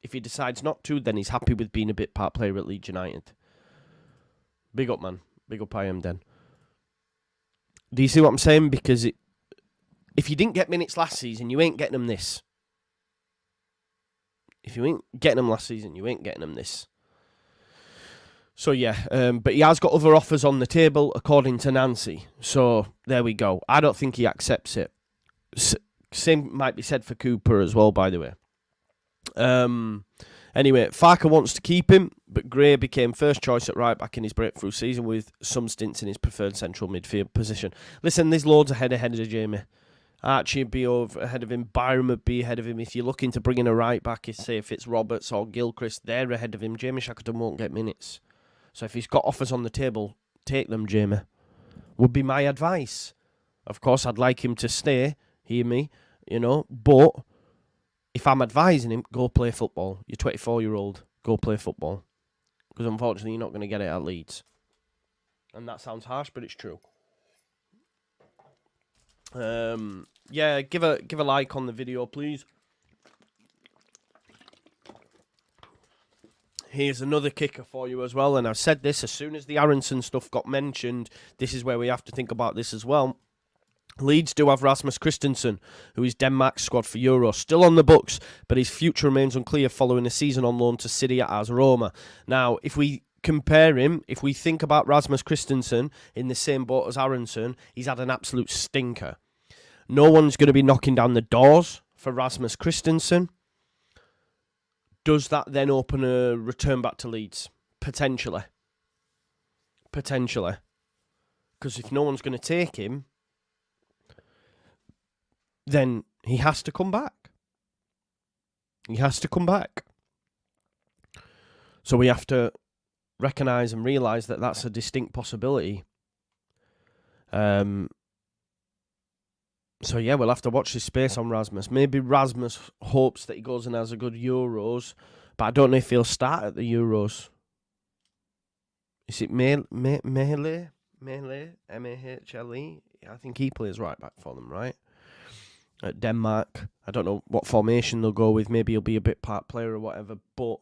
If he decides not to, then he's happy with being a bit part player at Leeds United. Big up, man. Big up I am then. Do you see what I'm saying? Because if you didn't get minutes last season, you ain't getting them this. If you ain't getting them last season, you ain't getting them this. So yeah, but he has got other offers on the table, according to Nancy. So there we go. I don't think he accepts it. Same might be said for Cooper as well, by the way. Anyway, Farker wants to keep him, but Gray became first choice at right back in his breakthrough season with some stints in his preferred central midfield position. Listen, there's loads ahead of Jamie. Archie would be ahead of him. Byron would be ahead of him. If you're looking to bring in a right back, say if it's Roberts or Gilchrist, they're ahead of him. Jamie Shackleton won't get minutes. So if he's got offers on the table, take them, Jamie. Would be my advice. Of course, I'd like him to stay, hear me, but if I'm advising him, go play football. You're 24-year-old, go play football. Because unfortunately, you're not going to get it at Leeds. And that sounds harsh, but it's true. Yeah, give a like on the video, please. Here's another kicker for you as well, and I've said this as soon as the Aaronson stuff got mentioned. This is where we have to think about this as well. Leeds do have Rasmus Christensen, who is Denmark's squad for Euro, still on the books, but his future remains unclear following a season on loan to Syria as Roma. Now, if we compare him, if we think about Rasmus Christensen in the same boat as Aaronson, he's had an absolute stinker. No one's going to be knocking down the doors for Rasmus Christensen. Does that then open a return back to Leeds? Potentially. Because if no one's going to take him, then he has to come back. So we have to recognise and realise that that's a distinct possibility. So yeah, we'll have to watch this space on Rasmus. Maybe Rasmus hopes that he goes and has a good Euros, But I don't know if he'll start at the Euros. Is it Mahle? M-A-H-L-E? I think he plays right back for them, right? At Denmark. I don't know what formation they'll go with. Maybe he'll be a bit part player or whatever. But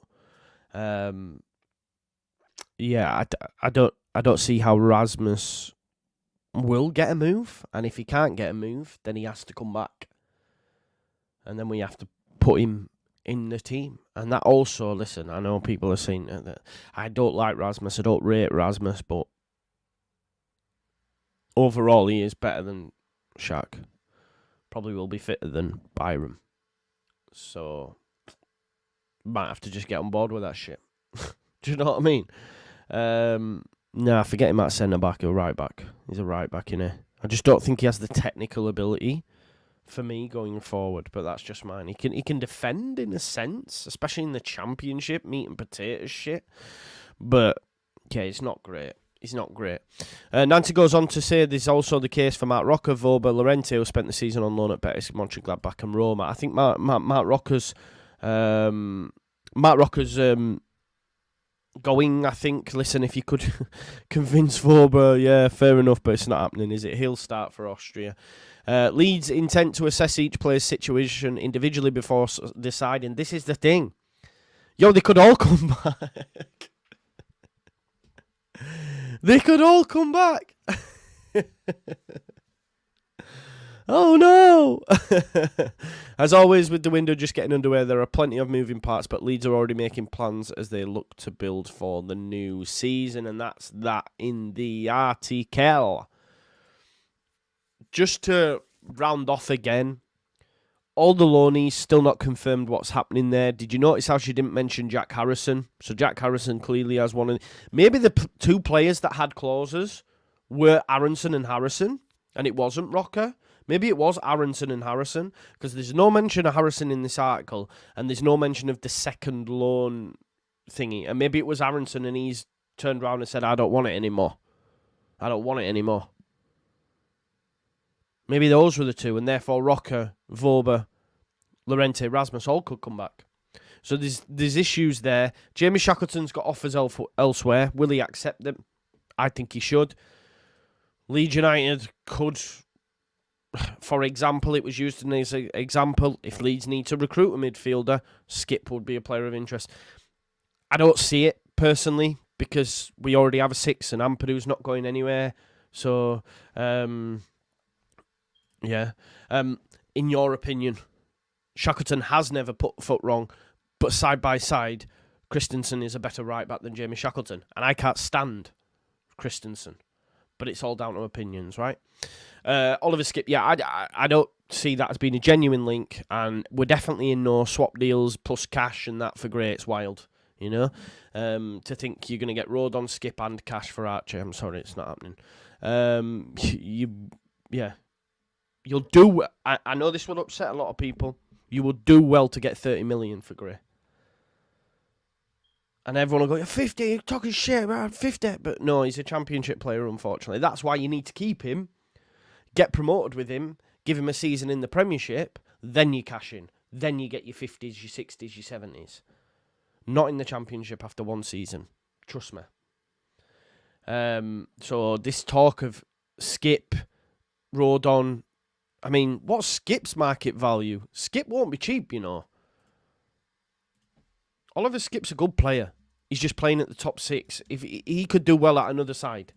yeah, I don't see how Rasmus will get a move. And if he can't get a move, then he has to come back. And then we have to put him in the team. And that also, listen, I know people are saying that I don't like Rasmus, I don't rate Rasmus, but overall he is better than Shaq. Probably will be fitter than Byram. So, might have to just get on board with that shit. Do you know what I mean? Nah, forget him at centre-back or right-back. He's a right-back, innit? I just don't think he has the technical ability for me going forward, but that's just mine. He can defend in a sense, especially in the Championship, meat and potatoes shit. But yeah, it's not great. He's not great. Nancy goes on to say there's also the case for Marc Roca, Voba, Llorente, who spent the season on loan at Betis, Mönchengladbach and Roma. I think Marc Roca's going, I think. Listen, if you could convince Voba, yeah, fair enough, but it's not happening, is it? He'll start for Austria. Leeds intent to assess each player's situation individually before deciding. This is the thing. Yo, they could all come back. They could all come back. Oh no! As always, with the window just getting underway, there are plenty of moving parts, but Leeds are already making plans as they look to build for the new season, and that's that in the article. Just to round off again, all the loanees still not confirmed what's happening there. Did you notice how she didn't mention Jack Harrison? So Jack Harrison clearly has one. Maybe the two players that had clauses were Aaronson and Harrison, and it wasn't Roca. Maybe it was Aaronson and Harrison, because there's no mention of Harrison in this article, and there's no mention of the second loan thingy. And maybe it was Aaronson, and he's turned around and said, I don't want it anymore. I don't want it anymore. Maybe those were the two, and therefore Roca, Voba, Llorente, Rasmus all could come back. So there's issues there. Jamie Shackleton's got offers elsewhere. Will he accept them? I think he should. Leeds United could, for example, it was used as an example, if Leeds need to recruit a midfielder, Skip would be a player of interest. I don't see it, personally, because we already have a 6 and Ampadu's not going anywhere. So, yeah. In your opinion, Shackleton has never put foot wrong, but side by side, Christensen is a better right back than Jamie Shackleton. And I can't stand Christensen. But it's all down to opinions, right? Oliver Skip, yeah, I don't see that as being a genuine link, and we're definitely in no swap deals plus cash and that for Gray. It's wild, you know? To think you're going to get Rodon, Skip and cash for Archer. I'm sorry, it's not happening. You'll do... I know this will upset a lot of people. You will do well to get 30 million for Gray. And everyone will go, 50, you're talking shit about 50. But no, he's a championship player, unfortunately. That's why you need to keep him, get promoted with him, give him a season in the Premiership, then you cash in. Then you get your 50s, your 60s, your 70s. Not in the Championship after one season. Trust me. So this talk of Skip, Rodon... I mean, what's Skip's market value? Skip won't be cheap, you know. Oliver Skip's a good player. He's just playing at the top 6. If he could do well at another side.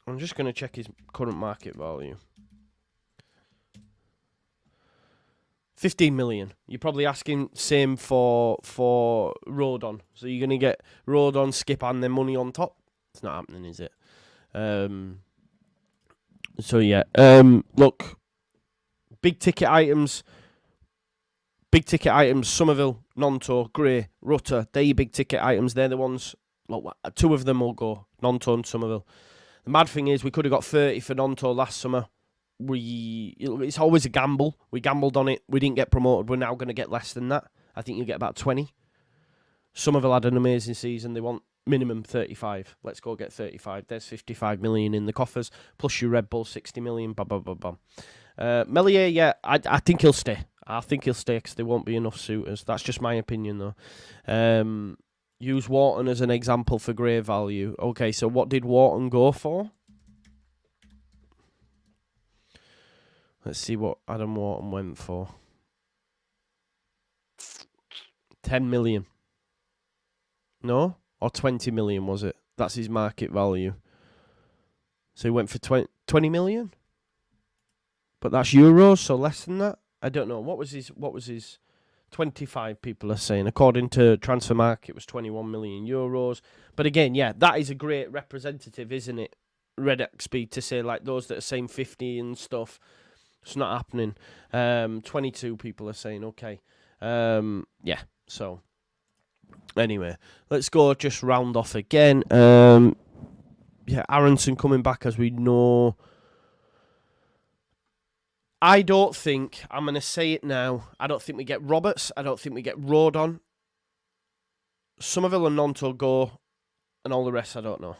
I'm just going to check his current market value. 15 million. You're probably asking same for Rodon. So you're going to get Rodon, Skip and then money on top? It's not happening, is it? So yeah. Look. Big ticket items, Somerville, Nonto, Gray, Rutter, they're your big ticket items. They're the ones, look, 2 of them will go, Nonto and Somerville. The mad thing is we could have got 30 for Nonto last summer. It's always a gamble. We gambled on it. We didn't get promoted. We're now going to get less than that. I think you get about 20. Somerville had an amazing season. They want minimum 35. Let's go get 35. There's 55 million in the coffers, plus your Red Bull 60 million, blah, blah, blah, blah. Melier, yeah, I think he'll stay. I think he'll stay because there won't be enough suitors. That's just my opinion, though. Use Wharton as an example for grey value. Okay, so what did Wharton go for? Let's see what Adam Wharton went for. 10 million. No? Or 20 million, was it? That's his market value. So he went for 20 million? But that's euros, so less than that? I don't know. What was his 25 people are saying. According to Transfer Market, it was 21 million euros. But again, yeah, that is a great representative, isn't it? Red XP to say, like, those that are saying 50 and stuff. It's not happening. 22 people are saying, okay. Yeah, so anyway, let's go just round off again. Yeah, Aaronson coming back, as we know. I don't think, I'm going to say it now, I don't think we get Roberts. I don't think we get Rodon. Somerville and Nonto go, and all the rest I don't know.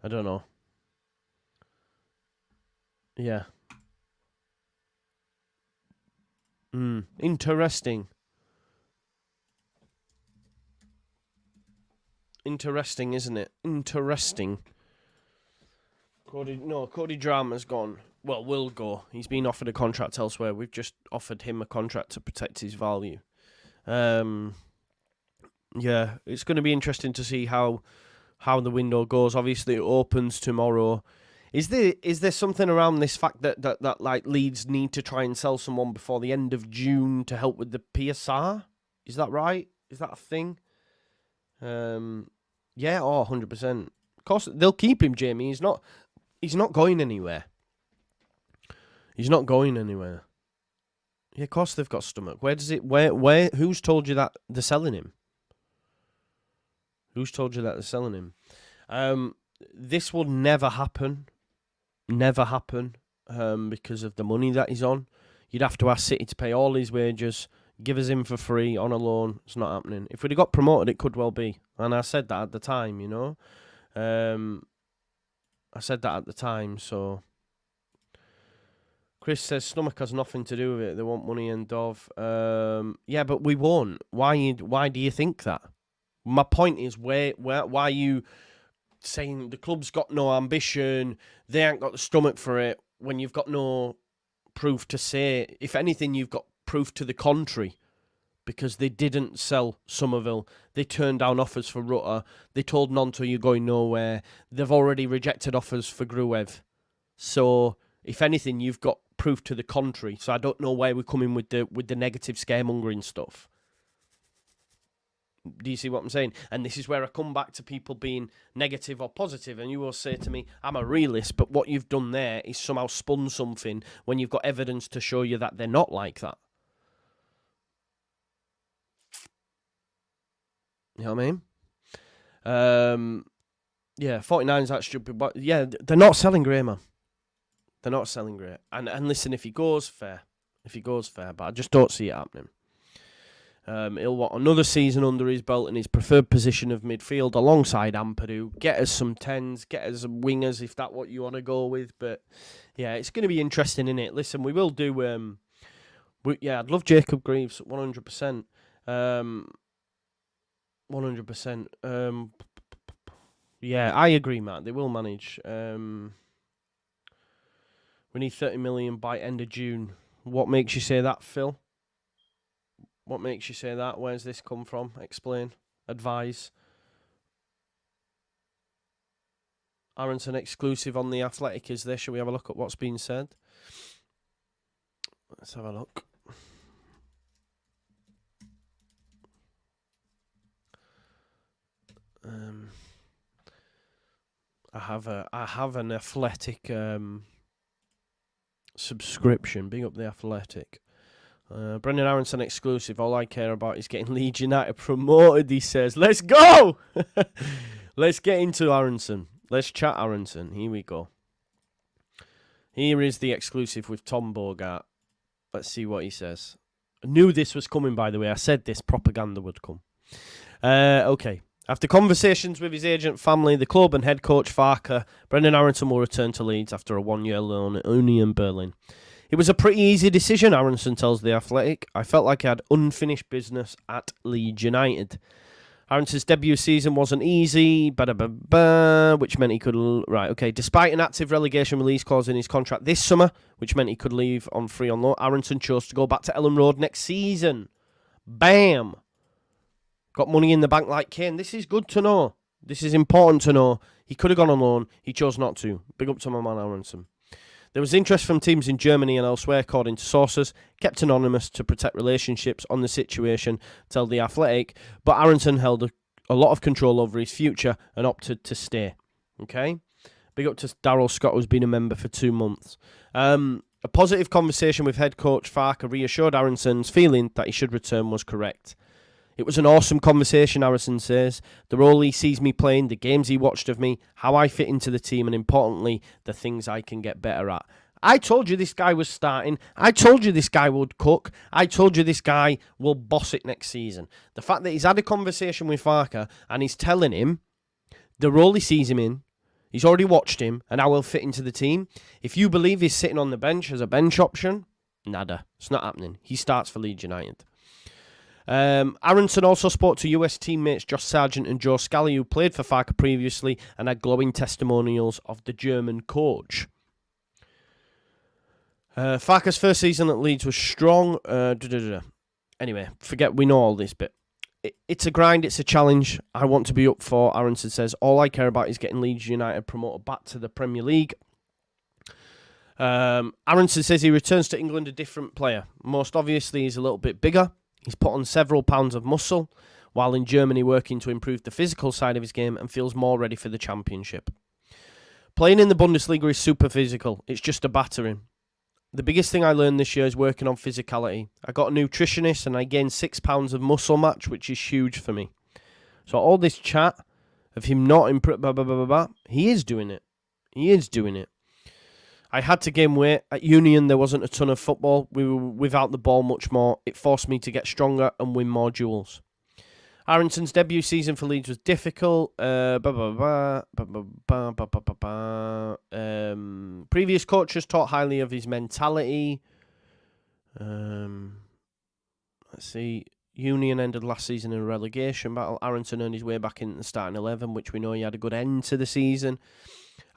I don't know. Yeah. Interesting. Interesting, isn't it? Interesting. Cody Drama's gone. Well, will go. He's been offered a contract elsewhere. We've just offered him a contract to protect his value. Yeah, it's going to be interesting to see how the window goes. Obviously, it opens tomorrow. Is there something around this fact that like Leeds need to try and sell someone before the end of June to help with the PSR? Is that right? Is that a thing? Yeah, 100%. Of course, they'll keep him, Jamie. He's not going anywhere. He's not going anywhere. Yeah, of course they've got stomach. Who's told you that they're selling him? Who's told you that they're selling him? This will never happen. Never happen. Because of the money that he's on. You'd have to ask City to pay all his wages. Give us him for free on a loan. It's not happening. If we'd have got promoted, it could well be. And I said that at the time, you know. I said that at the time, so. Chris says stomach has nothing to do with it. They want money and Dove. Yeah, but we won't. Why do you think that? My point is, why are you saying the club's got no ambition, they ain't got the stomach for it, when you've got no proof to say? If anything, you've got proof to the contrary, because they didn't sell Somerville. They turned down offers for Rutter. They told Nonto you're going nowhere. They've already rejected offers for Gruev. So, if anything, you've got proof to the contrary. So I don't know where we're coming with the negative scaremongering stuff. Do you see what I'm saying? And this is where I come back to people being negative or positive, and you will say to me, I'm a realist, but what you've done there is somehow spun something when you've got evidence to show you that they're not like that. You know what I mean? Yeah, 49 is that stupid, but yeah, they're not selling Gray, man. They're not selling Gray. And listen, if he goes, fair. But I just don't see it happening. He'll want another season under his belt in his preferred position of midfield alongside Ampadu. Get us some 10s, get us some wingers if that's what you want to go with. But yeah, it's going to be interesting, innit? Listen, we will do. I'd love Jacob Greaves 100%. 100%. Yeah, I agree, Matt. They will manage. We need 30 million by end of June. What makes you say that, Phil? What makes you say that? Where's this come from? Explain. Advise. Aaronson exclusive on The Athletic is there. Shall we have a look at what's been said? Let's have a look. I have an Athletic subscription. Big up The Athletic. Brendan Aaronson exclusive. All I care about is getting Leeds United promoted, he says. Let's go! Let's get into Aaronson. Let's chat Aaronson. Here we go. Here is the exclusive with Tom Bogart. Let's see what he says. I knew this was coming, by the way. I said this propaganda would come. Okay. After conversations with his agent, family, the club and head coach Farker, Brendan Aaronson will return to Leeds after a one-year loan at Union Berlin. It was a pretty easy decision, Aaronson tells The Athletic. I felt like I had unfinished business at Leeds United. Aaronson's debut season wasn't easy, which meant he could... Right, okay. Despite an active relegation release clause in his contract this summer, which meant he could leave on free on loan, Aaronson chose to go back to Elland Road next season. Bam! Got money in the bank like Kane. This is good to know. This is important to know. He could have gone on loan. He chose not to. Big up to my man Aaronson. There was interest from teams in Germany and elsewhere, according to sources, kept anonymous to protect relationships on the situation, tell The Athletic, but Aaronson held a lot of control over his future and opted to stay. Okay? Big up to Daryl Scott, who's been a member for 2 months. A positive conversation with head coach Farker reassured Aronson's feeling that he should return was correct. It was an awesome conversation, Aaronson says. The role he sees me playing, the games he watched of me, how I fit into the team, and importantly, the things I can get better at. I told you this guy was starting. I told you this guy would cook. I told you this guy will boss it next season. The fact that he's had a conversation with Farker and he's telling him the role he sees him in, he's already watched him, and how he'll fit into the team. If you believe he's sitting on the bench as a bench option, nada. It's not happening. He starts for Leeds United. Aaronson also spoke to US teammates Josh Sargent and Joe Scally, who played for Farker previously and had glowing testimonials of the German coach. Farker's first season at Leeds was strong. Anyway, we know all this bit. It's a grind, it's a challenge I want to be up for, Aaronson says. All I care about is getting Leeds United promoted back to the Premier League. Aaronson says he returns to England a different player. Most obviously, he's a little bit bigger. He's put on several pounds of muscle, while in Germany working to improve the physical side of his game and feels more ready for the Championship. Playing in the Bundesliga is super physical. It's just a battering. The biggest thing I learned this year is working on physicality. I got a nutritionist and I gained 6 pounds of muscle mass, which is huge for me. So all this chat of him not he is doing it. He is doing it. I had to gain weight. At Union, there wasn't a ton of football. We were without the ball much more. It forced me to get stronger and win more duels. Aronson's debut season for Leeds was difficult. Previous coaches taught highly of his mentality. Let's see. Union ended last season in a relegation battle. Aaronson earned his way back in the starting 11, which we know he had a good end to the season.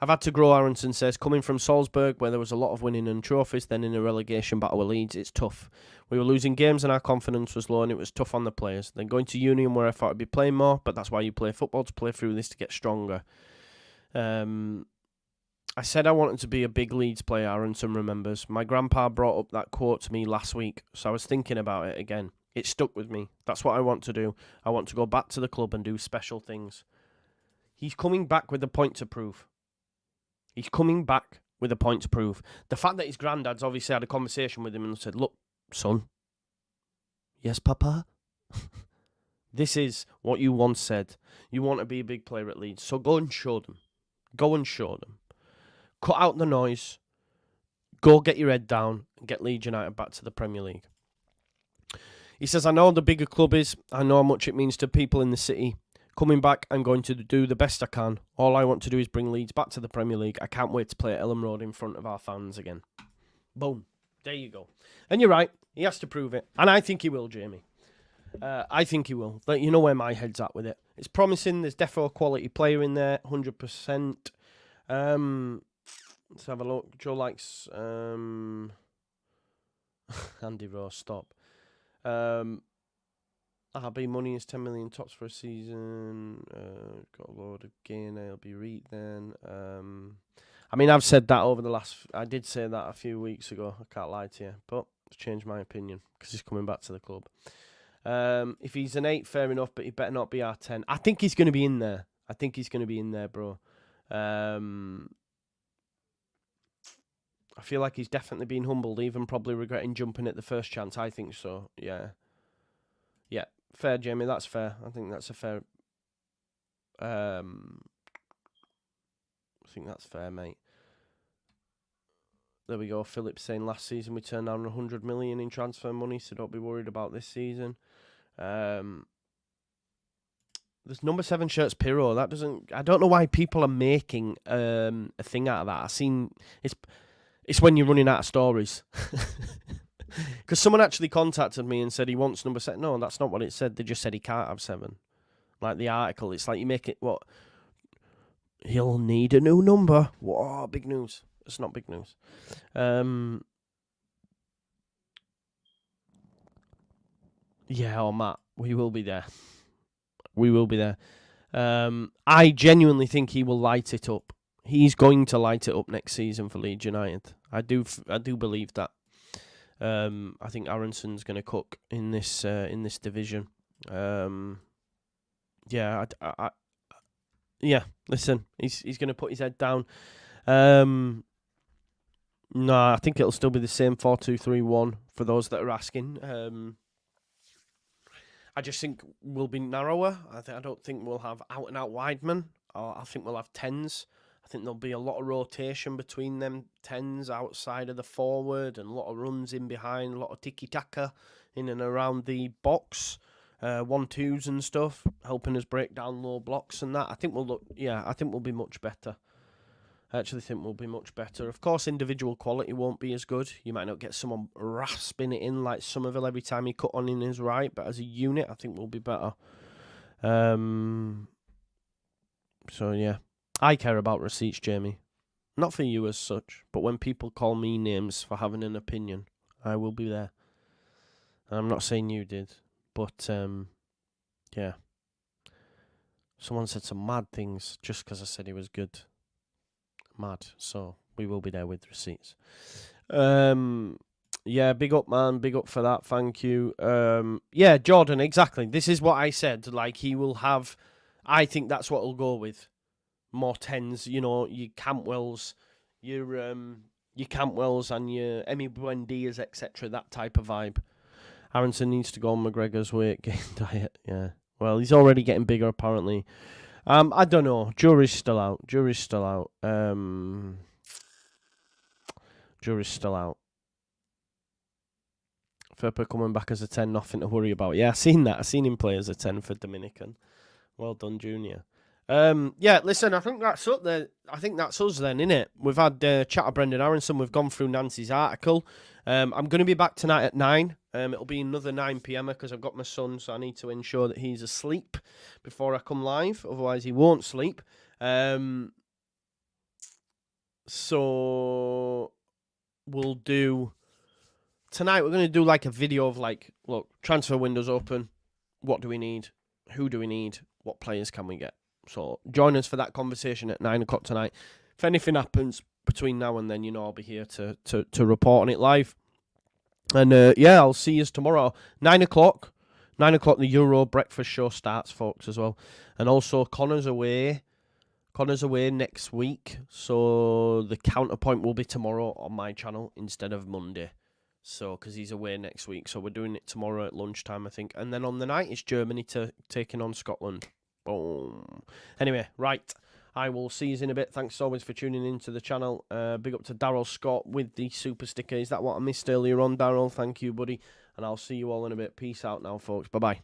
I've had to grow, Aaronson says. Coming from Salzburg, where there was a lot of winning and trophies, then in a relegation battle with Leeds, it's tough. We were losing games and our confidence was low and it was tough on the players. Then going to Union, where I thought I'd be playing more, but that's why you play football, to play through this, to get stronger. I said I wanted to be a big Leeds player, Aaronson remembers. My grandpa brought up that quote to me last week, so I was thinking about it again. It stuck with me. That's what I want to do. I want to go back to the club and do special things. He's coming back with a point to prove. He's coming back with a point to prove. The fact that his granddad's obviously had a conversation with him and said, look, son. Yes, Papa? This is what you once said. You want to be a big player at Leeds. So go and show them. Go and show them. Cut out the noise. Go get your head down and get Leeds United back to the Premier League. He says, I know the bigger club is. I know how much it means to people in the city. Coming back, I'm going to do the best I can. All I want to do is bring Leeds back to the Premier League. I can't wait to play at Elland Road in front of our fans again. Boom. There you go. And you're right. He has to prove it. And I think he will, Jamie. I think he will. You know where my head's at with it. It's promising. There's defo a quality player in there. 100%. Let's have a look. Joe likes... Andy Rose, stop. RB money is 10 million tops for a season. Got a load of gain. I'll be right then. I mean, I've said that over the last... I did say that a few weeks ago. I can't lie to you. But it's changed my opinion because he's coming back to the club. If he's an 8, fair enough, but he better not be our 10. I think he's going to be in there. I think he's going to be in there, bro. I feel like he's definitely been humbled, even probably regretting jumping at the first chance. I think so, yeah. Yeah, fair, Jamie, that's fair. I think that's a fair... I think that's fair, mate. There we go. Philip saying last season we turned down 100 million in transfer money, so don't be worried about this season. There's number 7 shirts Pirro. That doesn't. I don't know why people are making a thing out of that. I've seen it's when you're running out of stories. Because someone actually contacted me and said he wants number 7. No, that's not what it said. They just said he can't have 7. Like the article, it's like you make it what. He'll need a new number. Whoa, big news. It's not big news. Yeah, Matt, we will be there. We will be there. I genuinely think he will light it up. He's going to light it up next season for Leeds United. I do believe that. I think Aaronson's going to cook in this division. Yeah, yeah. Listen, he's going to put his head down. No, I think it'll still be the same 4-2-3-1 for those that are asking. I just think we'll be narrower. I don't think we'll have out-and-out wide men. I think we'll have 10s. I think there'll be a lot of rotation between them 10s outside of the forward and a lot of runs in behind, a lot of tiki-taka in and around the box, 1-2s and stuff, helping us break down low blocks and that. I think we'll be much better. I actually think we'll be much better. Of course, individual quality won't be as good. You might not get someone rasping it in like Somerville every time he cut on in his right, but as a unit, I think we'll be better. So, yeah. I care about receipts, Jamie. Not for you as such, but when people call me names for having an opinion, I will be there. I'm not saying you did, but, yeah. Someone said some mad things just because I said he was good. Mad. So we will be there with receipts. Yeah, big up, man. Big up for that. Thank you. Yeah, Jordan, exactly. This is what I said. Like, he will have... I think that's what he'll go with. More 10s, you know, your Campwells, your Campwells and your Emi Buendias, etc. That type of vibe. Aaronson needs to go on McGregor's weight gain diet. Yeah. Well, he's already getting bigger, apparently. I don't know. Jury's still out. Jury's still out. Ferper coming back as a 10, nothing to worry about. Yeah, I've seen that. I've seen him play as a 10 for Dominican. Well done, Junior. Yeah, listen, I think that's up there. I think that's us then, innit? We've had chat of Brendan Aaronson. We've gone through Nancy's article. I'm going to be back tonight at 9. It'll be another 9 p.m. because I've got my son, so I need to ensure that he's asleep before I come live. Otherwise, he won't sleep. So we'll do... Tonight, we're going to do like a video of like, look, transfer window's open. What do we need? Who do we need? What players can we get? So join us for that conversation at 9 o'clock tonight. If anything happens between now and then, you know I'll be here to report on it live. And yeah, I'll see you tomorrow. 9 o'clock. 9 o'clock, the Euro breakfast show starts, folks, as well. And also, Connor's away. Connor's away next week. So the counterpoint will be tomorrow on my channel instead of Monday. So, because he's away next week. So we're doing it tomorrow at lunchtime, I think. And then on the night, it's Germany taking on Scotland. Boom. Anyway, right. I will see you in a bit. Thanks always for tuning into the channel. Big up to Daryl Scott with the super sticker. Is that what I missed earlier on, Daryl? Thank you, buddy. And I'll see you all in a bit. Peace out now, folks. Bye-bye.